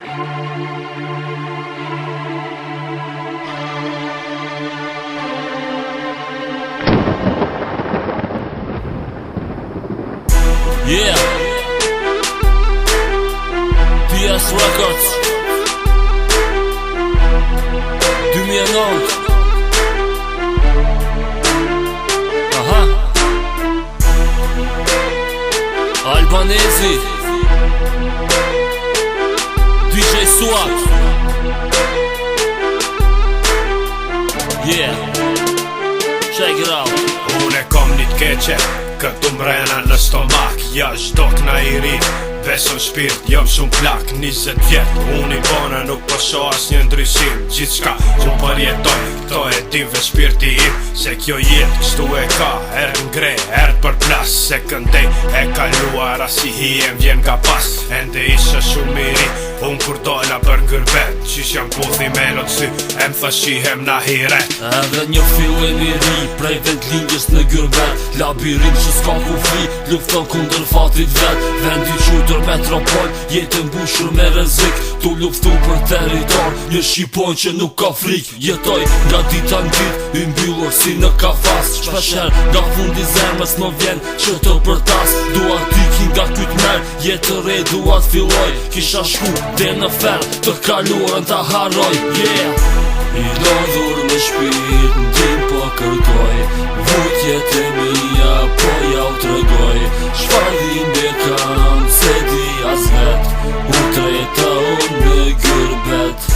Yeah, PS Records 2009. Aha, Albanezi DJ Suat. Yeah, check it out. Unë kom një t'keqe, këtu mrena në stomak. Ja shdok na i ri, beson shpirt, jom shumë plak. 20 vjet, unë i bona nuk përsho as një ndryshim. Gjithë shka që përjetoj, këto e tive shpirti im. Se kjo jet kështu e ka, erë ngre, erë për plas. Se këndej e kaluar as i hiem vjen nga pas. Ende isha shumë i ri, unë kur dola për ngërbet. Qysh jam puthi me në sy, e më thashihem na hiret. Edhe një fillim i ri, prej vend lingjës në Gërbet. Labirint që s'ka ku fri, lufton kundër fatit vet. Vendi qujtër metropol, jetë mbushur me rrezik. Tu luftu për territor, një shqipon që nuk ka frik. Jetoj nga dita në dit, i mbyllur si në kafas. Shpesher nga fundi zemrës më vjen që të përtas. Dua tiki nga kyt mer, jetë re dua t'filloj. Kisha shku dhe në fer, të kaluarën ta harroj. Yeah, i lodhur me shpirt, ndim po kërkoj. Vujtjet e mia po ja u tregoj. Çfarë dhimbje kam, se di as vet. U treta unë me Gërbet.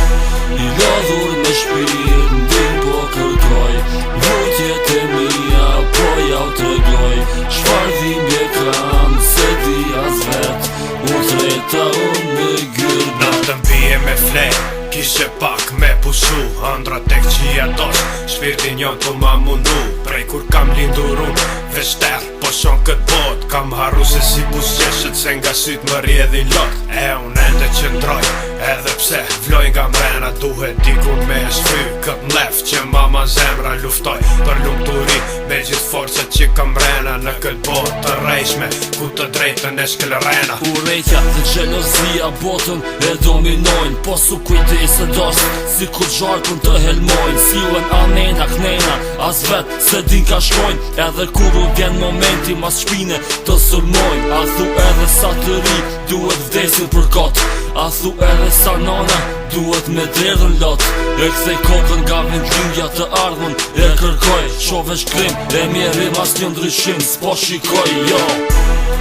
I lodhur me shpirt, ndim po kërkoj. Vujtjet e mia po ja u tregoj. Çfarë dhimbje kam, se di as vet. U treta unë me Gërbet. Natën bije me flej, kishe pak me pushu. Andra tek qia dos, shpirtin jon të ma mundu. Prej kur kam lindur unë, veshter, po shon kët bot. Kam harru se si busqeshet, se nga syt më rjedhin lot. E unë ende qëndroj, edhe pse vloj nga mrena. Duhet dikun me e shfry, kët mlef që mama zemra luftoj. Për lumturi, me gjithë forcet që kam mrena. Në kët bot të rejshme, ku të drejtën e shkelrena. Urejtja dhe gjelozia botën e dominojnë. Po su kujtesë dos, si ku gjarkun të helmojnë. Sillen anena, knena, as vet se din ka shkojnë. Edhe kur u vjen momenti mas shpine të sulmojnë. A thu edhe sa të ri, duhet vdesin për kot. A thu edhe sa nona, duhet me dredhën lot. E kthej kokën nga vendlindja të ardhmën. E kërkoj, shove shkrim, e mjerim as një ndryshim. S'po shikoj, jo.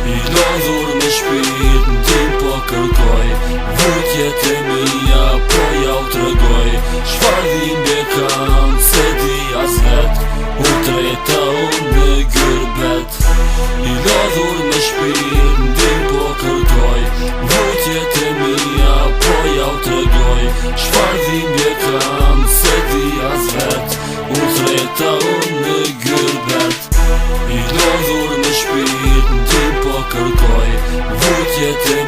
I lodhur me shpirt, ndim po kërkoj. Vujtjet e mia po ja u tregoj. Çfarë dhimbje kam, se di as vet. U treta unë me Gërbet. I lodhur me shpirt, ndim po kërkoj. Vujtjet e mia po ja u tregoj. Çfarë dhimbje kam, se di as vet. U treta unë me Gërbet. I lodhur me shpirt, ndim po kërkoj. Vujtjet e